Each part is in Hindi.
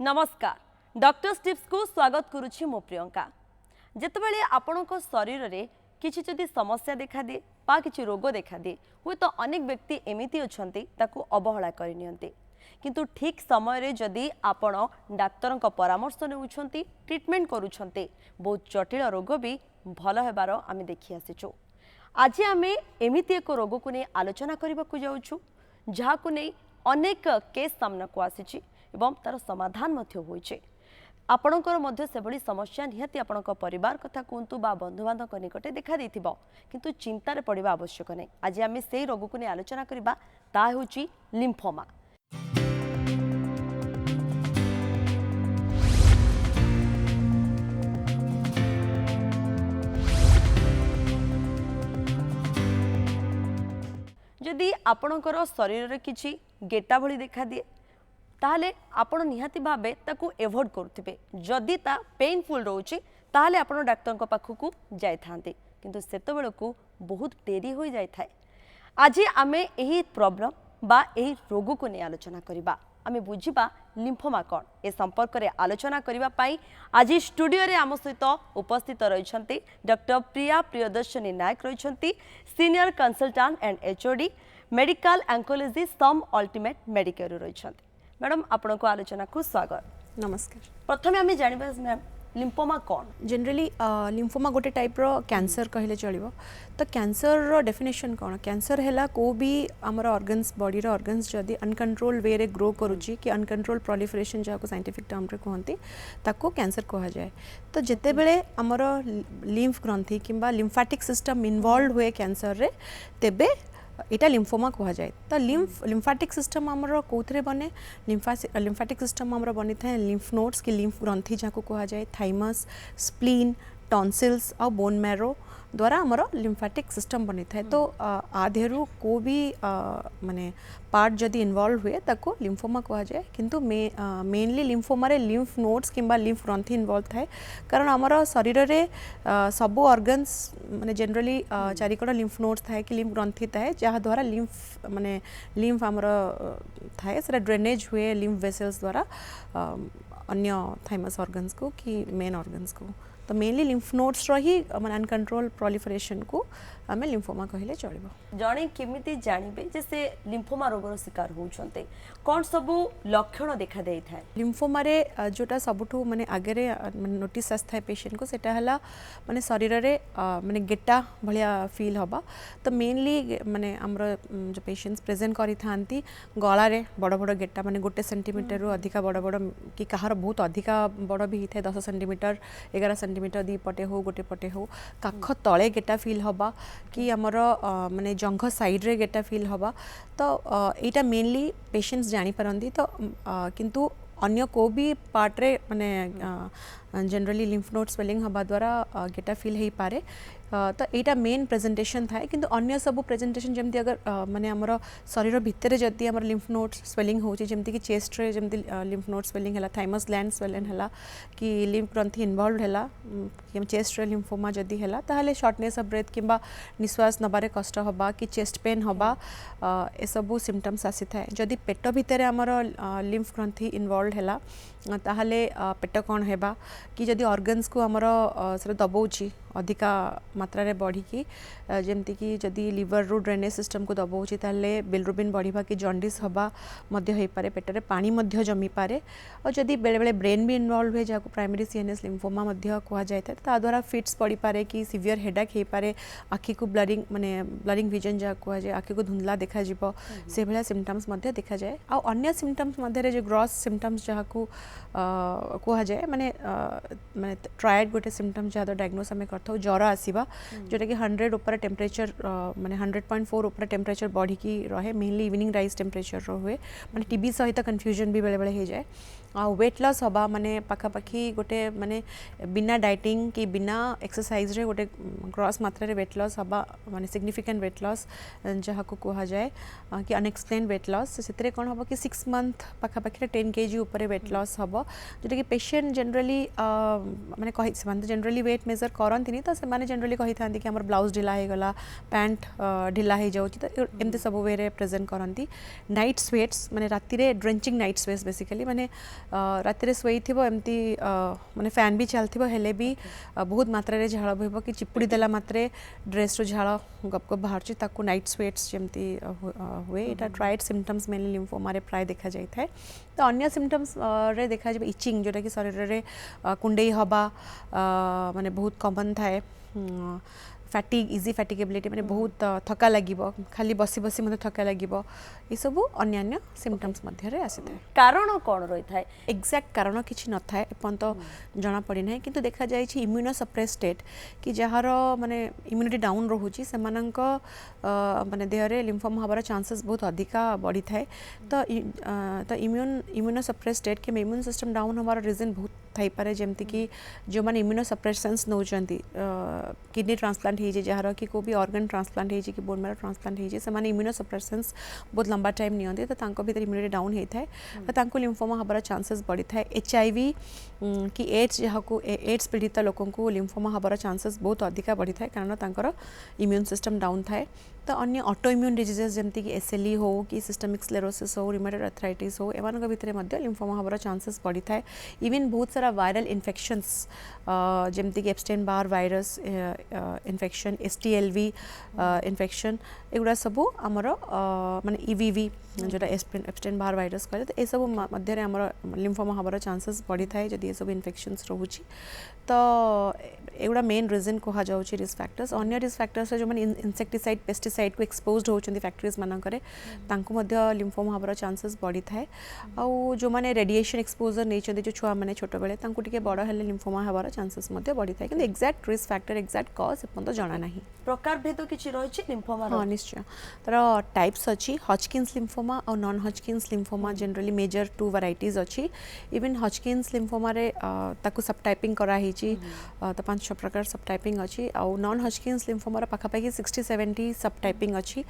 नमस्कार डॉक्टर टिप्स को स्वागत करुछि मो प्रियंका। जेतेबेले आपणक शरीर रे किछि जदि समस्या देखा दिए बा किछि रोग देखा दिए हुए तो अनेक व्यक्ति एमिति अछंती ताकू अवहेला करि नियंती, किंतु ठीक समय रे जदि आपण डाक्तरक परामर्श नेउछंती ट्रीटमेंट करूछंती बहुत जटिल रोग भी भल हेबार आमे देखि आसिछु। आज आमे एमिति एक रोग को नै आलोचना करबा को जाउछु जहाकू नै अनेक केस सामना को आसीछि एवं तार समाधान मध्य होइछे। आपणकर मध्य सेभली समस्या निहाती आपणक परिवार कथा कहतु बा बंधु बांधव निकटे देखा देथिबो, किंतु चिंतार पड़िबा आवश्यक नै। आज आमे सेही रोग को नै आलोचना करबा ता होछि लिम्फोमा। जदि आपणकर शरीर रे किछि गेटा भली देखा दिए ताहले आपण निहाती भाबे ताकू एवॉइड करुथिबे। जदि ता पेनफुल रोचे ताहले आपण डाक्टर को पाखु जाय थांते, किंतु सेतबेल को बहुत डेरी हो जाय थाए। आज आमे एही प्रॉब्लम बा एही रोग को नै आलोचना करिबा, आमे बुझिबा लिम्फोमा कोन। ए संपर्क रे आलोचना करिबा पई आज स्टूडियो रे आम सहित उपस्थित रहिसंती डॉक्टर प्रिया प्रियदर्शनी नायक रहिसंती, senior consultant and HOD medical oncology SUM ultimate medicare रहिसंती। मैडम आपण को आलोचना को स्वागत। नमस्कार। प्रथमे आमे जानिबा मैम लिम्फोमा कौन? जनरली लिम्फोमा गोटे टाइप रो कैंसर कहले चलिबो। तो कैंसर रो डेफिनेशन कौन? कैंसर हैला को भी हमर ऑर्गन्स बॉडी रो ऑर्गन्स जदी अनकंट्रोल वे रे ग्रो करूची कि अनकंट्रोल प्रोलिफरेशन जाको साइंटिफिक टर्म रे कहंती ताको कैंसर कहा जाए। तो जेते बेले हमर लिम्फ ग्रंथि किंबा लिम्फेटिक सिस्टम इन्वॉल्व हुए कैंसर रे तेबे इटा लिम्फोमा कहा जाए। तो लिम्फेटिक सिस्टम हमर कोथरे बने? लिम्फेटिक सिस्टम हमर बनी था लिम्फ नोड्स की लिम्फ ग्रंथि जाको कहा जाए, थाइमस, स्प्लीन, टॉन्सिल्स और बोन मैरो द्वारा हमर लिम्फेटिक सिस्टम बनी था। तो आधेरु को भी माने पार्ट जदि इन्वॉल्व हुए ताको लिम्फोमा कहा जाए, किंतु मेनली लिम्फोमा रे लिम्फ नोड्स किंबा लिम्फ ग्रंथि इन्वॉल्व थाए। कारण हमर शरीर रे सबु ऑर्गन्स माने जनरली चारिकड़ लिम्फ नोड्स थाए कि लिम्फ ग्रंथि थाए जहाँ द्वारा लिम्फ माने लिम्फ हमर थाए सेटा ड्रेनेज हुए लिम्फ वेसल्स द्वारा अन्य थाइमस ऑर्गन्स को कि मेन ऑर्गन्स को। तो मेनली लिम्फ नोड्स रही माने अनकंट्रोल प्रोलिफरेशन को आमे लिम्फोमा कहले चलिबो। जणे केमिति जानिबे जे से लिम्फोमा रोगर शिकार होउछन्ते कोन सबु लक्षण देखा देई थाए? लिम्फोमा रे जोटा सबुठु माने आगे रे माने नोटिस आस्थाय पेशेंट को सेटा हला माने शरीर रे माने गेटा भलिया फील होबा। तो मेनली माने हमर जो पेशेंट्स प्रेजेंट करि थांती गळा रे बड़ बड़ गेटा माने 1 सेंटीमीटर रु अधिका बड़ बड़ कि कहार बहुत अधिका बड़ भी हिथे 10 सेंटीमीटर 11 सेंटीमीटर दी पटे हो गोटे पटे हो काख तळे गेटा फील होबा कि हमर माने जंघ साइड रे गेटा फील होबा। तो एटा मेनली पेशेंट्स जानी परंदी। तो किंतु अन्य को भी पार्ट रे माने जनरली लिम्फ नोड स्वेलिंग हवा द्वारा गेटा फील हेई पारे। तो एटा मेन प्रेजेंटेशन थाए, किंतु अन्य सब प्रेजेंटेशन जमती अगर माने हमर शरीर भितर जदी हमर लिम्फ नोड स्वेलिंग होची जमती कि चेस्ट रे जमती लिम्फ नोड स्वेलिंग हला, थाइमस ग्लैंड स्वेलिंग हला कि लिम्फ ग्रंथि इन्वॉल्वड हला कि हम चेस्ट रे लिम्फोमा जदी हला ताहले शॉर्टनेस ऑफ ब्रेथ किंबा निश्वास नबारे कष्ट होबा कि चेस्ट पेन होबा ए सब सिम्पटम्स आसी थाए। जदी पेट भितर हमर लिम्फ ग्रंथि इन्वॉल्वड हला ताहले पेट कोन हेबा कि जदी ऑर्गन्स को हमर से दबाउची अधिका मात्रा रे बढ़ी कि जेमती कि जदी लिवर रो ड्रेनेज सिस्टम को दबाउची ताले बिलिरुबिन बढ़िबा कि जॉन्डिस हबा मध्य होई पारे, पेट रे पानी मध्य जमी पारे। और जदी बेले बेले ब्रेन भी इन्वॉल्व हुए जाको प्राइमरी सीएनएस लिम्फोमा मध्य कहा जाय ता द्वारा फिट्स पड़ी पारे कि सीवियर हेडेक हे पारे, आखि को ब्लरिंग माने ब्लरिंग विजन जा कहा जाय, आखि को धुंधला देखा जिवो से भला सिम्पटम्स मध्य देखा जाय। आ अन्य सिम्पटम्स मध्य रे जो ग्रॉस सिम्पटम्स जाको कहा जाए माने माने ट्रायड गोटे सिम्पटम जहाँ डायग्नोस आम कर ज्वर आसवा जोटा कि 100 ऊपर टेम्परेचर माने 100.4 ऊपर टेम्परेचर बढ़ी की रहे, मेनली इवनिंग राइज टेम्परेचर हुए माने टीबी सहित कन्फ्यूजन भी बेले बेले हो जाए। वेट लॉस हवा माने पाखापाखि गोटे माने बिना डाइटिंग कि बिना एक्सरसाइज रे गोटे ग्रॉस मात्रा रे वेट लॉस हवा माने सिग्निफिकेंट वेट लॉस जहाँ को कहा जाए कि अनएक्सप्लेन वेट लॉस से कौन हम कि 6 मंथ पाखापाखि 10 kg ऊपर वेट लॉस हम जोटा कि पेशेंट जनरली माने कहि से जनरली वेट मेजर करंती तो से माने जनरली कहि थांती कि हमर ब्लाउज ढिला हे गला पैंट ढिला हे जाउची तो एमते सब वे रे प्रेजेंट करंती नाइट स्वेट्स माने राति रे ड्रेंचिंग नाइट स्वेट्स बेसिकली माने राति रे सोई थिबो एमती माने फैन भी चलथिबो हेले भी बहुत मात्रा रे झाळ बहिबो कि चिपुडी देला मात्रे ड्रेस रो झाळ गप गप बाहरची ताकू नाइट स्वेट्स जेमती हुए एटा ट्राइड सिम्पटम्स मेनली लिम्फोमा रे प्राय देखा जाय थाए तो अन्य सिम्पटम्स रे देखा जाय इचिंग जोटा कि शरीर रे कुंडई हवा माने बहुत कॉमन थाए फैटिग इजी फैटिगेबिलिटी माने बहुत थका लागिबो खाली बसी बसी मते थका लागिबो ई सब अन्य सिम्पटम्स मध्य रे आसी थाए कारण कोन रही थाए एक्जाक्ट कारण किछि न थाए अपन तो जना पड़ी नै किंतु देखा जाय छी इम्यूनो सप्रेस स्टेट कि जहार माने इम्यूनिटी डाउन रहूची से मानक माने देह रे लिम्फोमा हबार चांसेस बहुत अधिका बढ़ी थाए तो इम्यूनो सप्रेस स्टेट के इम्यून सिस्टम डाउन हबार रीजन बहुत थाई पारे जेमति कि जो माने इम्यूनो सप्रेसेंस नौचंती किडनी ट्रांसप्लांट हे जे जहार कि को भी ऑर्गन ट्रांसप्लांट हे जे कि बोन मैरो ट्रांसप्लांट हे जे से माने इम्यूनो सप्रेसेंस बहुत लंबा टाइम नियंती तो तांको भीतर इम्यूनिटी डाउन हे थाए तो तांको लिम्फोमा हबार चांसेस बढ़ी थाए एचआईवी कि एड्स जहाको एड्स पीड़ित लोकन को लिम्फोमा हबार चांसेस बहुत अधिका बढ़ी थाए कारण तांकर इम्यून सिस्टम डाउन थाए तो अन्य ऑटो इम्यून डिजीजेस जमती कि एसएलई हो कि सिस्टमिक स्क्लेरोसिस हो रिमेटॉइड आर्थराइटिस हो एमानक भितरे मध्य लिम्फोमा हबार चांसेस बढ़ी थाए इवन बहुत सारा वायरल इन्फेक्शंस जमती कि एप्स्टेन बार वायरस इन्फेक्शन एसटीएलवी इन्फेक्शन एगुड़ा सब आमर माने ईवीवी जोटा एप्स्टेन बार वायरस कहले तो ए सब मध्य आमर लिम्फोमा हबार चांसेस बढ़ी थाए जदि ए सब इन्फेक्शंस रहूची तो एगुड़ा मेन रीजन कहा जाउची रिस्क फैक्टर्स अन्य रिस्क फैक्टर्स जो माने इंसेक्टिसाइड पेस्टिसाइड को एक्सपोज्ड होचंदी फैक्टरीज मानकरे तांको मध्य लिम्फोमा हबार चांसेस बढ़ी थाए आ जो माने रेडिएशन एक्सपोजर नेचंदी जो छुआ माने छोट बेले तांको टिके बड़ हेले लिम्फोमा हबार चांसेस मध्य बढ़ी थाए किंतु exact risk factor exact cause अपन तो जाना नाही प्रकार भेद किछि रहिछि लिम्फोमा हाँ निश्चय तर टाइप्स अच्छी हॉजकिन्स लिम्फोमा और non Hodgkin's lymphoma generally major 2 varieties अच्छी इवन हॉजकिन्स लिम्फोमा रे ताकू सब टाइपिंग करा हिची तो 5-6 प्रकार सब टाइपिंग अच्छी और नॉन हॉजकिन्स लिम्फोमा रा पाखापाखि 60-70 सब टाइपिंग अच्छी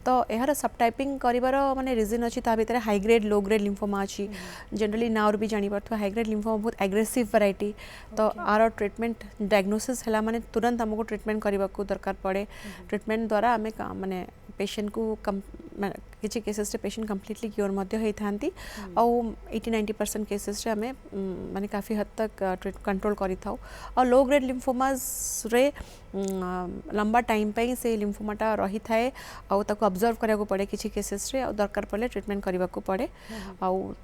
तो यार सब टाइपिंग करिवार माने रीजन अच्छी ता भितर high grade low grade lymphoma अच्छी जनरली नाउर भी जानी पड़थवा हाई ग्रेड लिम्फोमा बहुत एग्रेसिव वैरायटी तो आर ट्रीटमेंट डायग्नोसिस हला माने तुरंत हमको ट्रीटमेंट करबा को दरकार पड़े ट्रीटमेंट द्वारा आमे माने पेशेंट को किसी केसेस रे पेशेंट कंप्लीटली क्योर मध्य होई थांती और 80-90% केसेस रे हमें माने काफ़ी हद तक कंट्रोल करी थाउ और लो ग्रेड लिम्फोमास रे लंबा टाइम पे से लिम्फोमाटा रही थाए और ताको ऑब्जर्व करिया को पड़े किसी केसेस रे और दरकार पड़े ट्रीटमेंट करबा को पड़े और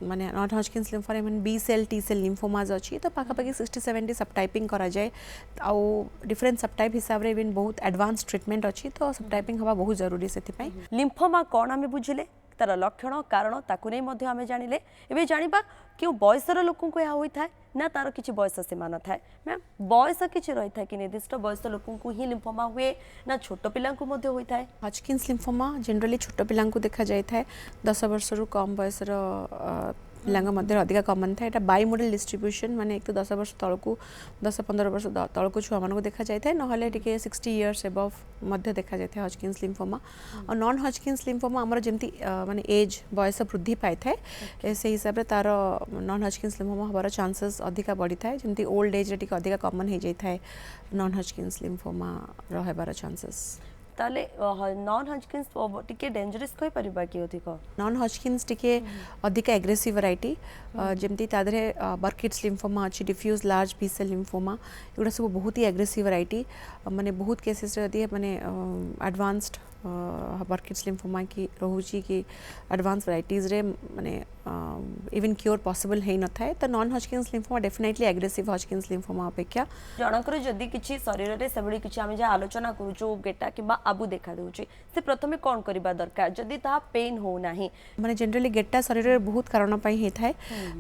माने नॉन हॉजकिन्स लिम्फोमा माने B cell T cell lymphomas अछि तो पाखापाखि 60-70 सब टाइपिंग करा जाए और डिफरेंट सब टाइप हिसाब रे इवन बहुत एडवांस ट्रीटमेंट अछि तो सब टाइपिंग हवा बहुत जरूरी सेति पई लिम्फोमा कोन आमे बुझिले तार लक्षण कारण ताकू नै मध्य आमे जानिले एबे जानिबा क्यों बयसर लोकन को या होई थाए ना तार किछि बयस सीमा न थाए मैम बयस किछि रही थाए कि निर्दिष्ट बयस लोकन को ही लिम्फोमा हुए ना छोट पिला को मध्य होई थाए हॉजकिन्स लिम्फोमा जनरली छोट पिला को देखा जाय थाए 10 वर्ष रु कम बयसर पिलांग मध्य अधिक कमन था यहाँ बाई मॉडल डिस्ट्रीब्यूशन माने एक तो 10 वर्ष तलकू 10-15 वर्ष तलकू छुआ मान देखा जाए ना 60 इयर्स एबव मध्य देखा जाए हॉजकिन्स लिम्फोमा और नॉन हॉजकिन्स लिम्फोमा आमर जमती माने एज बयस वृद्धि पाई थाए से हिसाब रे तार नॉन हॉजकिन्स लिम्फोमा हबार चांसेस अधिका बढ़ी थाए जमती ओल्ड एज रे टिके अधिका कमन हो जाए थाए नॉन हॉजकिन्स लिम्फोमा रहबार चांसेस ताले नॉन हॉजकिन्स टिके डेंजरस कहि परिबा कि अधिक नॉन हॉजकिन्स टिके अधिक एग्रेसिव वैरायटी जमती तादरे बर्किट्स लिम्फोमा अच्छी diffuse large B cell lymphoma एगुड़ा सब बहुत ही एग्रेसिव वैरायटी माने बहुत केसेस रे अधिक माने एडवांस्ड बर्किट्स लिम्फोमा की रोची कि एडवांस वैराइटीज रे माने इवन क्योर पॉसिबल है न थाए तो non Hodgkin's lymphoma definitely aggressive Hodgkin's lymphoma अपेक्षा जनकर जदि किछि शरीर रे सबडी किछि आमे जे आलोचना करूछु गेटा किबा आबु देखा देउछि से प्रथमे कोन करबा दरकार जदि ता पेन हो नाही माने जनरली गेटा शरीर रे बहुत कारण पई हे थाए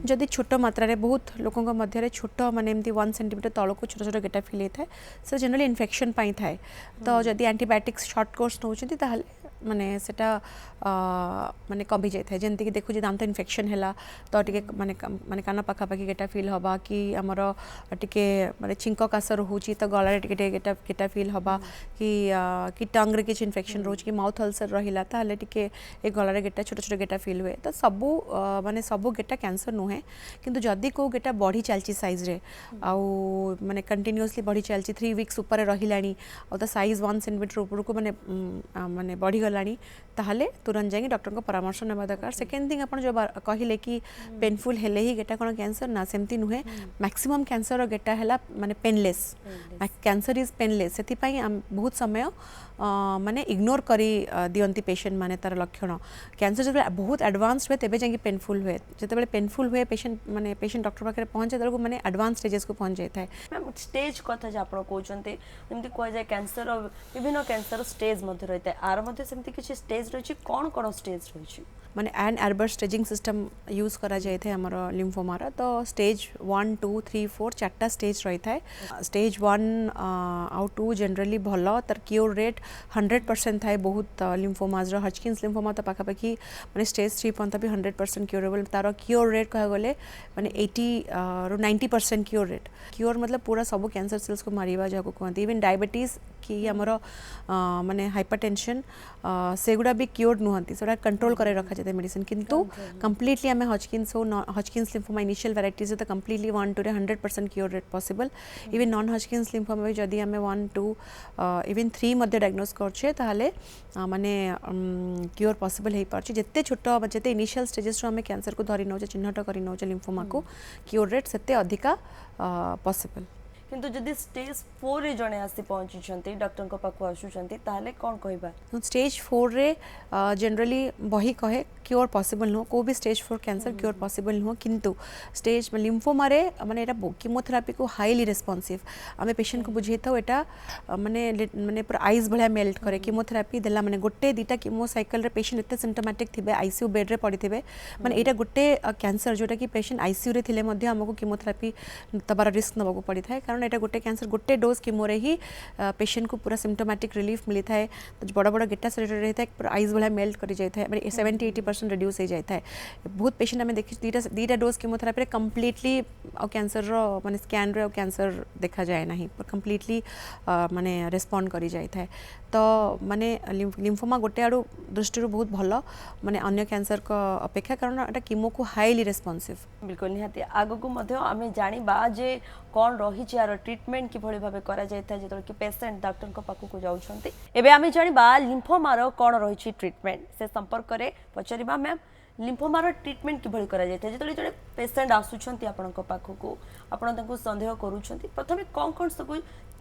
जदि छोट मात्रा रे बहुत लोकन के मध्य रे छोट माने एमती 1 सेंटीमीटर तळको छोट छोट गेटा फील हे थाए से जनरली इन्फेक्शन पई थाए तो जदि एंटीबायोटिक्स शॉर्ट कोर्स नउछि ताहले माने सेटा माने कमी जाए था जंती कि देखु जे दांत इन्फेक्शन हैला तो टिके माने माने कान पाखा पाखी गेटा फील हबा कि हमर टिके माने छिंक कासर होची तो गला टिके गेटा गेटा फील हबा कि टंग रे किछ इन्फेक्शन रोच कि माउथ अल्सर रहिला ताले टिके ए गला रे गेटा छोट छोट गेटा फील हुए तो सबु माने सबु गेटा कैंसर नुहे किंतु जदी को गेटा बढ़ी चलची साइज रे आउ माने कंटिन्यूअसली बढ़ी चलची 3 वीक्स ऊपर रहिलानी और तो साइज 1 सेंटीमीटर ऊपर को माने माने बढ़ी गलानी ताहले तुरंत जाई डॉक्टर को परामर्श नेबा दरकार सेकेंड थिंग अपन जो कहिले कि पेनफुल हेले ही गेटा कोन कैंसर ना सेमती नुहे मैक्सिमम कैंसर रो गेटा हैला माने पेनलेस कैंसर इज पेनलेस सेति पई बहुत समय माने इग्नोर करी दियंती पेशेंट माने तार लक्षण कैंसर जब बहुत एडवांस हुए तेबे जाई पेनफुल हुए जते पेनफुल हुए पेशेंट डॉक्टर पाखे पहुंचे तक माने एडवांस स्टेजेस को पहुंच जाए मैम स्टेज कथा जे आपण कहउचंते जेमति कोइ जाय कैंसर विभिन्न कैंसर स्टेज मध्ये रहते आर मध्ये सेमति किछि स्टेज रहिछि कोन स्टेज रहिछि माने Ann Arbor staging system use करा जाए थे हमर लिम्फोमार तो स्टेज 1 2 3 4 चारटा स्टेज रही था स्टेज 1 आउ 2 जनरली भलो तर क्योर रेट 100% था बहुत लिम्फोमाज हॉजकिन्स लिम्फोमा तो पाखापाखि माने स्टेज 3 पंत भी 100% क्योरेबल तार क्योर रेट कह गले माने 80 रो 90% क्योर रेट क्योर मतलब पूरा सब कैंसर सेल्स को मारिबा जाको कहते इवन डायबिटीज कि हमर माने हाइपरटेंशन सेगुडा भी क्योर नुहंती सेटा कंट्रोल करे रखा जाते मेडिसिन किंतु कंप्लीटली हमें हॉजकिन्स लिम्फोमा इनिशियल वैराइटीज तो completely 1 2 100% cure rate possible even non Hodgkin's lymphoma भी जदी हमें 1 2 इवन 3 मध्ये डायग्नोस करछे ताहले माने क्योर पॉसिबल हे पारछि जत्ते छोट जत्ते इनिशियल स्टेजेस रो हमें कैंसर को धरि नौचे चिन्हट करि नौचे लिम्फोमा को क्योर रेट सेते अधिका पॉसिबल किंतु जदि स्टेज 4 रे जणे आसी पहुंची डॉक्टर को पाखु आसुचंती ताहले कोन कहबा स्टेज 4 रे जनरली बही कहे क्योर पॉसिबल नो को भी स्टेज 4 कैंसर क्योर पॉसिबल नो किंतु स्टेज लिम्फोमा रे माने एटा कीमोथेरापी को हाईली रेस्पॉन्सिव आमे पेशेंट को बुझेथौ एटा माने माने पूरा आइस भलिया मेल्ट करे कीमोथेरापी देला माने गोटे दीटा कीमो साइकिल रे पेशेंट एते सिम्पटोमेटिक थिबे आईसीयू बेड रे पड़ी थिबे माने एटा गोटे कैंसर जोटा कि पेशेंट आईसीयू रे थिले मध्ये हमको कीमोथेरापी तबार रिस्क नबको पड़ी थाए कारण एटा गोटे कैंसर गोटे डोज कीमो रे ही पेशेंट को पूरा सिम्पटोमेटिक रिलीफ मिली थाए तो बड़ बड़ गेटा शरीर रही था पूरा आइस भलिया मेल्ट करी जाय थाए माने 70-80% रिड्यूस हो जाए बहुत पेशेंट आम देखी दीटा डोज कीमोथेरापी कंप्लीटली कैंसर रो माने स्कैन रे कैंसर देखा जाए ना कंप्लीटली माने रेस्पॉन्ड करी जाए थाए तो माने लिम्फोमा गोटे आड़ू दृष्टि बहुत भल माने अन्य कैंसर को अपेक्षा कारण एटा कीमो को हाईली रेस्पॉन्सिव बिल्कुल निहाती आगो को मध्ये आमे जानिबा जे कोन रही यार ट्रीटमेंट कि भली भाबे करा जाय था जेतो कि पेशेंट डॉक्टर को पाखु को जाउछंती एबे आमे जानिबा लिम्फोमा रो कोन रही ट्रीटमेंट से संपर्क करे पचरिबा मैम लिम्फोमा रो ट्रीटमेंट कि भली करा जाय था जेतो जने पेशेंट आसुछंती आपन को पाखु को आपन तांको संदेह करूछंती प्रथमे कोन सब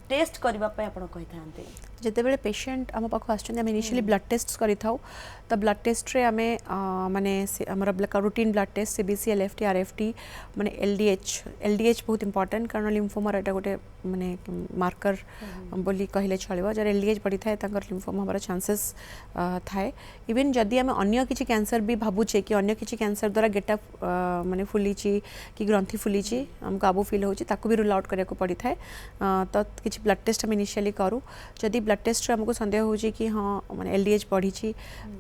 टेस्ट करबा पय आपन कहि थांते जेते बेले पेशेंट हम पाखु आछन हम इनिशियली ब्लड टेस्ट करि थाउ तो ब्लड टेस्ट रे हमें माने हमरा routine blood test CBC LFT RFT माने एलडीएच बहुत इंपोर्टेंट कारण लिम्फोमा एटा गोटे माने मार्कर बोली कहले चलिबो जर एलडीएच पड़ी थाए तांकर लिम्फोमा हमारा चांसेस थाए इवन जदी हम अन्य किछि कैंसर भी भाबुछे कि अन्य किछि कैंसर द्वारा गेटा माने फुलीची कि ग्रंथि फुलीची हमको आबु फील होची ताकू भी रूल आउट करे को पड़ी थाए तो किछि ब्लड टेस्ट हम इनिशियली करू जदी ब्लड टेस्ट रे हमको संदेह होची कि हां माने एलडीएच बढ़ी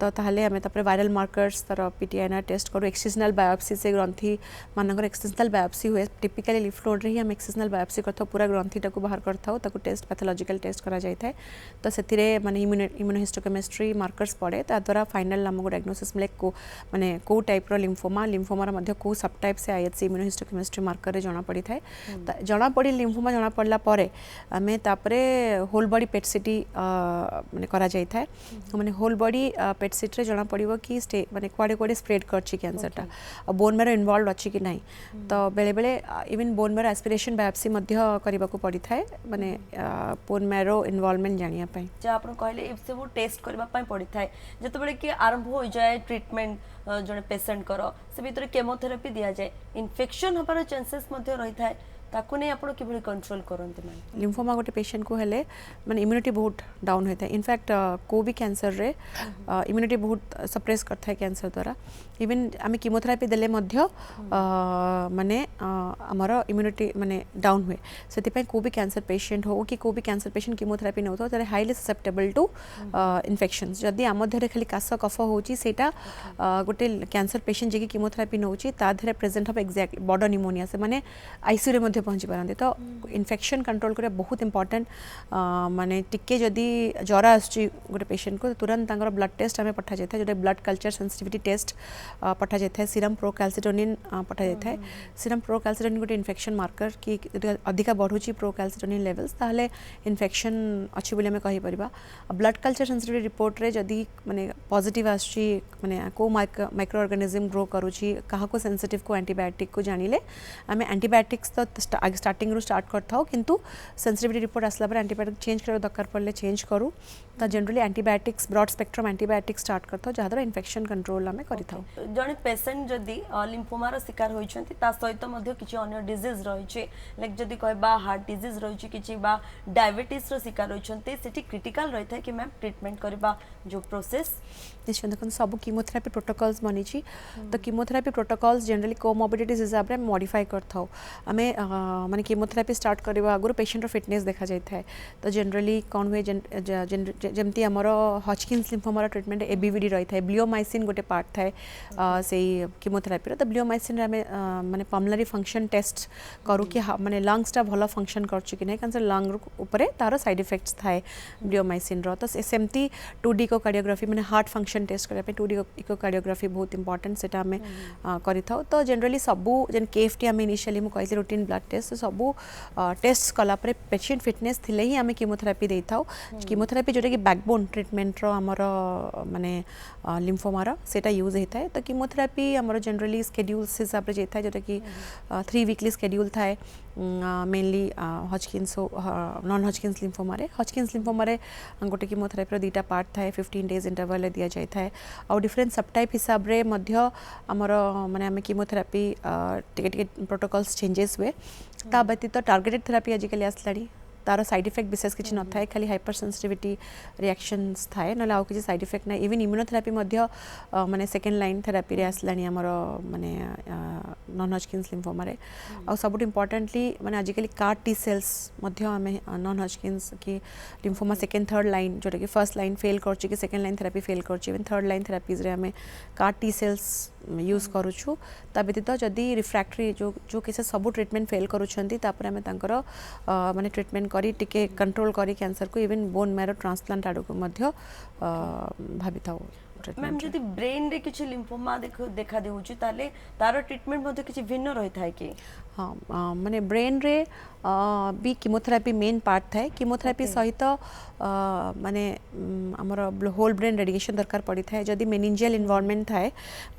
तो ताहले हमें तापर वायरल मार्कर्स तर पीटीआईआर टेस्ट करू एक्सिजनल बायोप्सी से ग्रंथि मानकर एक्सिजनल बायोप्सी हुए टिपिकली लिम्फ नोड रे ही हम एक्सिजनल बायोप्सी करथौ पूरा ग्रंथिटा को बाहर करथौ ताकू टेस्ट पैथोलॉजिकल टेस्ट करा जाय थाए तो सेतिरे माने इम्यूनोहिस्टोकेमिस्ट्री मार्कर्स पड़े ता द्वारा फाइनल हमको डायग्नोसिस मिले को माने को टाइप रो लिम्फोमा रे मध्ये को सब टाइप से आईएचसी इम्यूनोहिस्टोकेमिस्ट्री मार्कर रे जणा पड़ी थाए जणा पड़ी लिम्फोमा जणा पड़ला परे हमें तापरे होल बॉडी पेट सीटी माने करा जाय थाए माने होल बॉडी पेट सीटी रे जणा पड़िबो कि माने क्वाडे क्वाडे स्प्रेड करछि कैंसर टा और बोन मेरो इन्वॉल्व अछि कि नाही तो बेले बेले even bone marrow aspiration biopsy मध्ये करबा को पड़ी थाए माने बोन मेरो इन्वॉल्वमेंट जानिया पई जे आपण कहले ए सब टेस्ट करबा पई पड़ी थाए जते बेले कि आरंभ हो जाए ट्रीटमेंट जने पेशेंट करो से भीतर केमोथेरेपी दिया जाए इन्फेक्शन हबार चांसेस मध्ये रही थाए ताकू नहीं आपण किभଳି कंट्रोल करंती मैम लिम्फोमा गोटे पेशेंट को हेले माने इम्यूनिटी बहुत डाउन होता है इनफैक्ट को भी कैंसर रे इम्यूनिटी बहुत सप्रेस करता है कैंसर द्वारा इवन आम कीमोथेरापी देले मध्य माने आमर इम्यूनिटी माने डाउन हुए से को भी कैंसर पेशेंट हो कि को भी कैंसर पेशेंट कीमोथेरापी नौ तो हाईली ससेप्टेबल टू इन्फेक्शंस जदि आम देह खाली काश कफ होची सेटा गोटे कैंसर पेशेंट जे कीमोथेरापी नौची ता देह प्रेजेंट हम एक्जाक्ट बड़ निमोनिया से माने आईसीयू रे मध्य पहुंची पारंती तो इन्फेक्शन कंट्रोल करिया बहुत इंपोर्टेंट माने टिके जदि ज्वर आसुची गोटे पेशेंट को तुरंत तांकर ब्लड टेस्ट आमे पठा जाय था जोटे ब्लड कल्चर सेंसिटिविटी टेस्ट पठा जाय था सीरम प्रोकैल्सिटोनिन पठा जाय था सीरम प्रोकैल्सिटोनिन गोटे इन्फेक्शन मार्कर कि अधिका बढ़ुची प्रोकैल्सिटोनिन लेवल्स ताहले इन्फेक्शन अछि बोली हमें कहि परिबा ब्लड कल्चर सेंसिटिविटी रिपोर्ट रे जदि माने पॉजिटिव आसुची माने को माइक्रो ऑर्गेनिज्म ग्रो करूची काहा को सेंसिटिव को एंटीबायोटिक को जानिले आमे एंटीबायोटिक्स तो स्टार्टिंग रू स्टार्ट करता हो किंतु सेंसिटिविटी रिपोर्ट आसला पर एंटीबायोटिक चेंज करा दरकार पड़ले चेंज करू तो generally antibiotics broad spectrum antibiotics start करता हो जहाद्वारा इन्फेक्शन कंट्रोल आमे करिथाउ जने पेशेंट जदि लिम्फोमार शिकार होइछंती ता सहित मध्य किछि अन्य डिजीज रहिछे लाइक जदि कहबा हार्ट डिजीज रहिछि किछि बा डायबिटीज रो शिकार होइछंती सेठी क्रिटिकल रहिथा कि मैम ट्रीटमेंट करबा जो प्रोसेस निश्चय देखो सब कीमोथेरापी प्रोटोकॉल्स बनी तो कीमोथेरापी प्रोटोकॉल्स जनरली कोमोबिडिटीज हिसाब से मॉडिफाई करता हो आमे माने कीमोथेरापी स्टार्ट करबा आगुर पेशेंट फिटनेस देखा जाय था तो जनरली कौन हुए जमती आमर हॉजकिन्स लिम्फोमार ट्रीटमेंट एबीवीडी रही था ब्लियोमाइसिन गोटे पार्ट था से कीमोथेरापी तो ब्लियोमाइसिन आमे माने पल्मोनरी फंक्शन टेस्ट करू कि माने लंग्सटा भल फंक्शन करछु कि नै कैंसर लंग ऊपर तार साइड इफेक्ट्स थाए ब्लियोमाइसिन रो तो सेमती 2D इकोकार्डियोग्राफी माने हार्ट फंक्शन टेस्ट करबा पे 2D इकोकार्डियोग्राफी बहुत इंपोर्टेंट सेटा आमे करिथाउ तो जनरली सबू जन केएफटी आमे इनिशियली मु कहली रूटीन ब्लड टेस्ट सबू टेस्ट कला परे पेशेंट फिटनेस थिले ही आमे कीमोथेरापी देइथाउ कीमोथेरापी जोटा कि बैकबोन ट्रीटमेंट रो हमर माने लिम्फोमार सेटा यूज होता है तो कीमोथेरापी हमर जनरली शेड्यूल्स हिसाब रे जेता जोटा कि 3 वीकली शेड्यूल थाए मेनली हॉजकिन्स नॉन हॉजकिन्स लिम्फोमारे हॉजकिन्स लिम्फोमारे गोटे कीमोथेरापी दीटा पार्ट थाए 15 डेज इंटरवल दिया जाय थाए और डिफरेंट सबटाइप हिसाब रे मध्य हमर माने आमे कीमोथेरापी टिके प्रोटोकॉल्स चेंजेस हुए ता व्यतीत टार्गेटेड थेरापी आजिकली आसलानी तार साइड इफेक्ट विशेष किसी न थाए खाली हाइपर सेंसिटिविटी रिएक्शंस थाए ना आउ किसी साइड इफेक्ट ना इवन इम्यूनोथेरापी मध्य माने सेकेंड लाइन थेरापी रे आसलानी हमर माने नॉन हॉजकिन्स लिम्फोमारे और सबुट इम्पोर्टेंटली माने आजिकली कार टी सेल्स मध्य आमे नॉन हॉजकिन्स की लिम्फोमा सेकेंड थर्ड लाइन जोटा कि फर्स्ट लाइन फेल करछि कि सेकेंड लाइन थेरापी फेल करछि इवन थर्ड लाइन थेरापीज रे आमे कार टी सेल्स यूज करूछु ता व्यतीत जदि रिफ्रैक्टरी जो केसेस सब ट्रीटमेंट फेल करूछंती तापर आमे तांकर माने ट्रीटमेंट करी टिके कंट्रोल करी कैंसर को इवन बोन मैरो ट्रांसप्लांट आडू को मध्य भाबिताउ मैम जदि ब्रेन रे किछि लिम्फोमा देखा देउछि ताले तार ट्रीटमेंट मध्य किछि भिन्न रही थाए कि हाँ माने ब्रेन रे भी कीमोथेरापी मेन पार्ट थाए कीमोथेरापी सहित माने हमर होल ब्रेन रेडिएशन दरकार पड़ी थाए जदि मेनिंजियल इन्वॉल्वमेंट थाए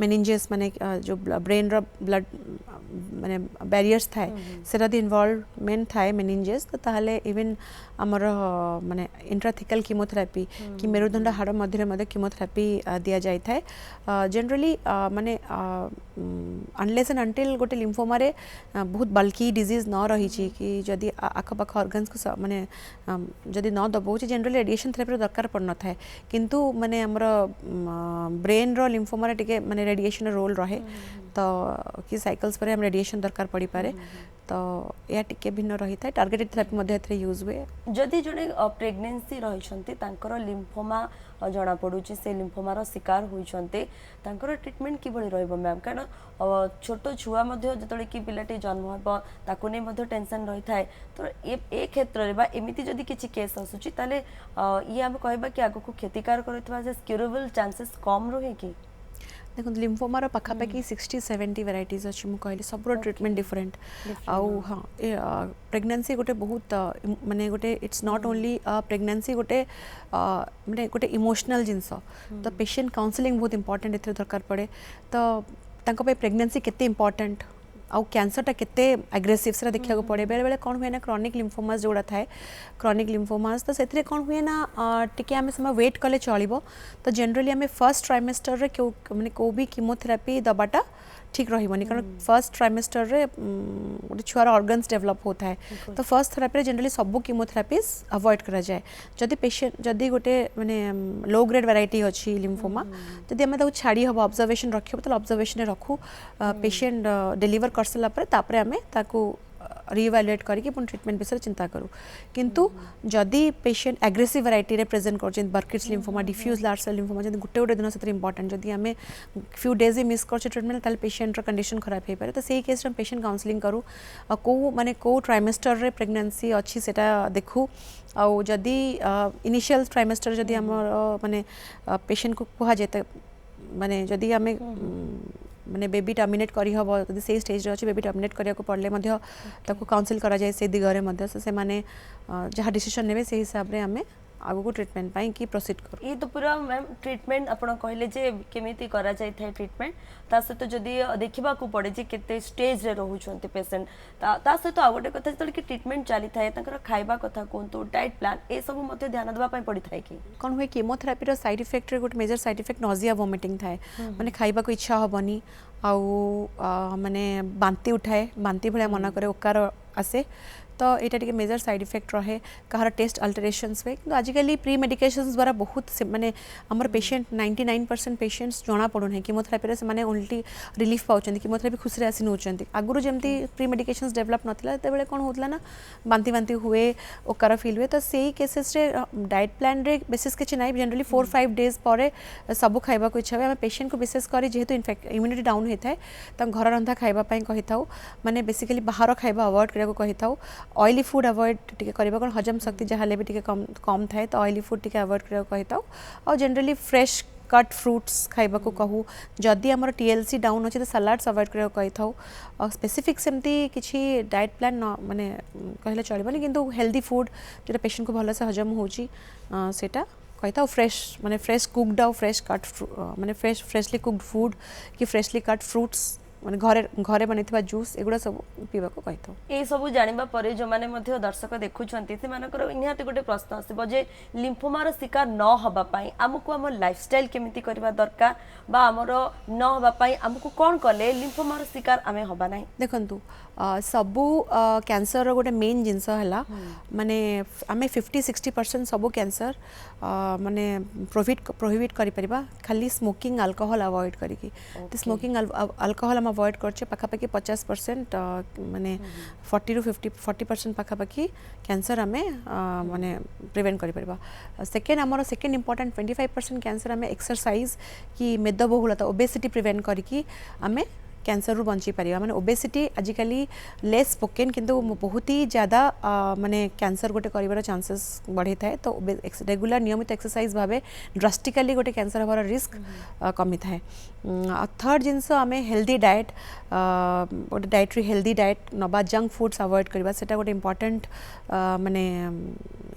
मेनिंजेस माने जो ब्रेन रो ब्लड माने बैरियर्स थाए सेरा द इन्वॉल्वमेंट थाए मेनिंजेस तो ताहले इवन हमर माने इंट्राथिकल कीमोथेरापी कि मेरुदंड हाड़ मध्य कीमोथेरापी दिया जाय थाए जनरली माने अनलेस एंड अनटिल गोटे लिम्फोमा रे बहुत बल्कि डिजीज न रही कि जदि आखपाख ऑर्गन्स को माने जदि न दबाऊँ जनरली रेडिएशन थेरापी दरकार पड़ न थाए किंतु माने हमर ब्रेन रो लिम्फोमा रे टिके माने रेडिएशन रोल रहे तो कि साइकल्स पर हम रेडिएशन दरकार पड़ी पारे तो या टिके भिन्न रही था टार्गेटेड थेरापी मध्य एथरे यूज हुए जदि जने प्रेग्नेंसी रहिछंती तांकर लिम्फोमा जना पड़ुची से लिम्फोमार शिकार होइछंते तांकर ट्रीटमेंट कि भली रहइबो मैम कारण छोट छुआ मध्य जतले कि पिलाटी जन्म होबो ताको नै मध्य टेंशन रही थाए तो ए क्षेत्र रे बा एमिति जदि किछि केस आसुची ताले ये हम कहबा कि आगो को क्षतिकार करथवा जे क्यूरेबल चांसेस कम रहे कि देखो लिम्फोमार पाखापाखि 60-70 वेराइटीज अच्छी मु कहली सब ट्रीटमेंट डिफरेंट आउ हाँ प्रेगनेंसी गोटे बहुत माने गोटे इट्स नॉट ओनली प्रेगनेंसी गोटे माने गोटे इमोशनल जिनस तो पेशेंट काउंसलिंग बहुत इंपोर्टेंट एथरे दरकार पड़े तो तांको पे प्रेगनेंसी केते इंपोर्टेंट आउ कैंसरटा केते एग्रेसिव से देखा पड़े बेले बेले कौन हुए ना क्रॉनिक लिम्फोमास जोड़ा थाए क्रॉनिक लिम्फोमास तो से कौन हुए ना टिके आम समय वेट कले चलो तो जनरली आम फर्स्ट ट्राइमेस्टर रे माने को भी कीमोथेरापी दबाटा ठीक रही कारण फर्स्ट ट्राइमेस्टर रे गोटे छुआर ऑर्गन्स डेवलप होता है तो फर्स्ट थेरापी जनरली सब कीमोथेरापीज अवॉइड करा जाए जदि पेशेंट जदि गोटे माने लो ग्रेड वैरायटी अच्छी लिम्फोमा जदि आम छाड़ी हम ऑब्जर्वेशन रखियो तो ऑब्जर्वेशन रखू पेशेंट डिलीवर कर सारा पर आम रिइवैल्यूएट करके ट्रीटमेंट विषय चिंता करूँ किंतु जदि पेशेंट एग्रेसिव वैरायटी रे प्रेजेंट कर Burkitt's lymphoma diffuse large cell lymphoma जब गोटे गोटे दिन से इंपोर्टेंट जदि आम फ्यू डेज मिस कर ट्रीटमेंट ताल पेशेंट कंडीशन खराब हो पाए तो सही केस में पेशेंट काउंसलिंग करूँ कौ माने कौ ट्राइमेस्टर रे प्रेगनेंसी अच्छी सेटा देखू आउ जदि इनिशियल ट्राइमेस्टर जदि आम माने पेशेंट को कह जाए माने जदि आम माने बेबी टर्मिनेट करी हबो यदि से स्टेज रे अछि बेबी टर्मिनेट करिया को पड़ले मध्य ताको काउंसिल करा जाय से दिगरे मध्य से माने जहाँ डिसीजन नेबे से हिसाब रे आमे आगु को ट्रीटमेंट पाई की प्रोसीड करू ये तो पूरा मैम ट्रीटमेंट आपण कहले जे केमिति करा जाय थाए ट्रीटमेंट ता सहित जदि देखिबा को पड़े जे केते स्टेज रे रहउछन्ते पेशेंट ता सहित आ गोटे कथा जतले कि ट्रीटमेंट चली थाए तकर खाइबा कथा कोनतो डाइट प्लान ए सब मते ध्यान देबा पई पड़ी थाए कि कोन हुए कीमोथेरापी रो साइड इफेक्ट रे गोटे major side effect nausea vomiting थाए माने खाइबा को इच्छा होबनी आउ माने बांती उठाए बांती भलिया मना करे ओकार आसे तो यहाँ टे मेजर साइड इफेक्ट रहे कहार टेस्ट अल्टरेशंस में किंतु आजिकल प्री मेडिकेशंस द्वारा बहुत माने आमर पेशेंट 99% पेशेंट्स जना पड़ूना कीमोथेरापी से माने ओनली रिलीफ पाँच कीमोथेरापी खुशी आसी नौ आगुरी जमी प्री मेडिकेशंस डेवलप नाला तो कौन होता ना बांती बांती हुए ओकार फिल हुए तो सही केसेस डाइट प्लान रे बेसिस किसी ना जनरली 4-5 डेज पर सब खाइबा को इच्छा हुए पेशेंट को विशेष कर जेहेतु इम्यूनिटी डाउन होता है घर रंधा खाइबापी कही था माने बेसिकली बाहर खाइबा अवॉइड करने को कही था ऑयली फूड अवॉइड टिके करबा कारण हजम शक्ति जहाँ भी टिके कम थाए तो ऑयली फूड टिके अवॉइड करने को कही था और जनरली फ्रेश कट फ्रूट्स खाइबा को कहू जदि आमर टीएलसी डाउन अच्छे तो सलाड्स अवॉइड करने को कही था और स्पेसिफिक सेमती किसी डाइट प्लान माने कहले चलबनी किंतु हेल्दी फूड जो पेशेंट को भल से हजम होची सेटा कही था फ्रेश माने फ्रेश कुकड और फ्रेश कट माने फ्रेशली कुकड फूड कि फ्रेशली कट फ्रूट्स माने घरे घरे बनी जूस एगुड़ा सब पीवा को कही था ये सब जानिबा परे जो माने मध्य दर्शक देखुछंती से मानकर निहाती गोटे प्रश्न आसीबो जे लिम्फोमार शिकार न हबा पई हमकु हम लाइफस्टाइल केमिति करबा दरकार बा हमरो न हबा पई हमकु कोन कले लिम्फोमार शिकार आमे हबा नाही देखंतु सबू कैंसर गोटे मेन जिनस है माने आमे 50-60% सबू कैंसर माने प्रोहिबिट करि परिबा खाली स्मोकिंग अल्कोहल अवॉइड करिकी तो स्मोकिंग अल्कोहल हम अवॉइड करछे पाखापाखि 50% माने 40% पाखापाखि कैंसर आमे माने प्रिवेंट करि परिबा सेकेंड हमर सेकेंड इंपोर्टेंट 25% कैंसर आमे एक्सरसाइज कि मेदबहुलता ओबेसिटी प्रिवेंट करिकी आमे कैंसर रू बंची पारिबा माने ओबेसिटी आजिकली लेस स्पोकेन किंतु बहुत ही ज़्यादा माने कैंसर गोटे करिवार चांसेस बढ़ी थाए तो रेगुलर नियमित एक्सरसाइज भावे ड्रास्टिकली गोटे कैंसर हबार रिस्क कमी थाए थर्ड जिनस आमे हेल्दी डाइट गोटे डाइटरी हेल्दी डाइट नबा जंक फूड्स अवॉइड करबा सेटा गोटे इंपोर्टेंट माने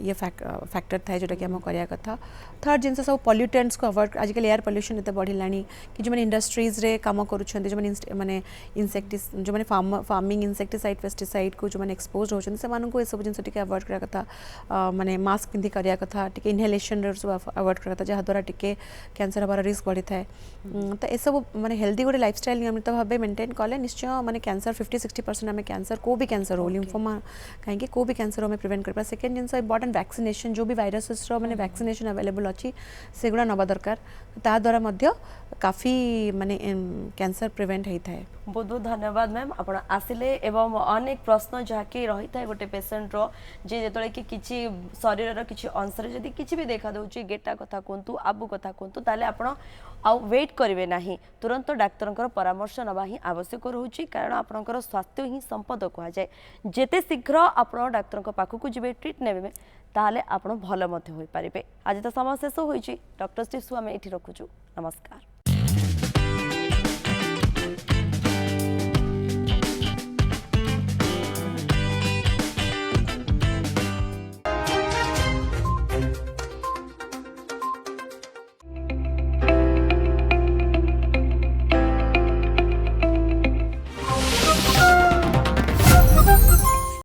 ये फैक्टर थाए जोटा कि आम करिया कथा थर्ड जिनस सब पॉल्यूटेंट्स को अवॉइड आजिकल एयर पॉल्यूशन एते बढ़िलानी कि जो माने इंडस्ट्रीज रे काम करूछन्ते जो माने इंसेक्टिस जो माने फार्मिंग इंसेक्टिसाइड पेस्टिसाइड को जो माने एक्सपोज होछन से मानन को ए सब जिनस टिके अवॉइड करिया कथा माने मास्क पिंधि करिया कथा टिके इनहेलेशन रे सब अवॉइड करिया कथा जहा द्वारा टिके कैंसर हबार रिस्क बढ़ी थाए तो ए सब माने हेल्दी गोटे लाइफस्टाइल नियमित भावे मेंटेन कले निश्चय माने कैंसर 50-60% आमे कैंसर को भी कैंसर हो लिम्फोमा कहीं को भी कैंसर हमें प्रिवेंट करबा सेकेंड जिनस इंपोर्टेंट वैक्सीनेशन जो भी वायरसेस रो माने वैक्सीनेशन अवेलेबल अच्छी सेगुड़ा नवा दरकार ता द्वारा मध्य काफी माने कैंसर प्रिवेंट होता है बहुत बहुत धन्यवाद मैम आप आसिले एवं अनेक प्रश्न जहाँकि रही था गोटे पेसेंट रो जे जेतले कि किछि शरीर किछि अंश रे जदि किछि भी देखा दउची गेटा कथा कोंतु आबु कथा कोंतु ताले आपण आउ वेट करिवे नाही तुरंत डाक्तरंकर परामर्श नबा ही आवश्यक रहउची कारण आपनकर स्वास्थ्य ही संपद कहा जाय जेते शीघ्र आपण डाक्तरंक पाखु को जिवे ट्रीट नेबे ताले आपण भल मध्य होई पारिबे आज तो समय शेष होईची डॉक्टर स्टिप्स आमे एठी रखुछु नमस्कार।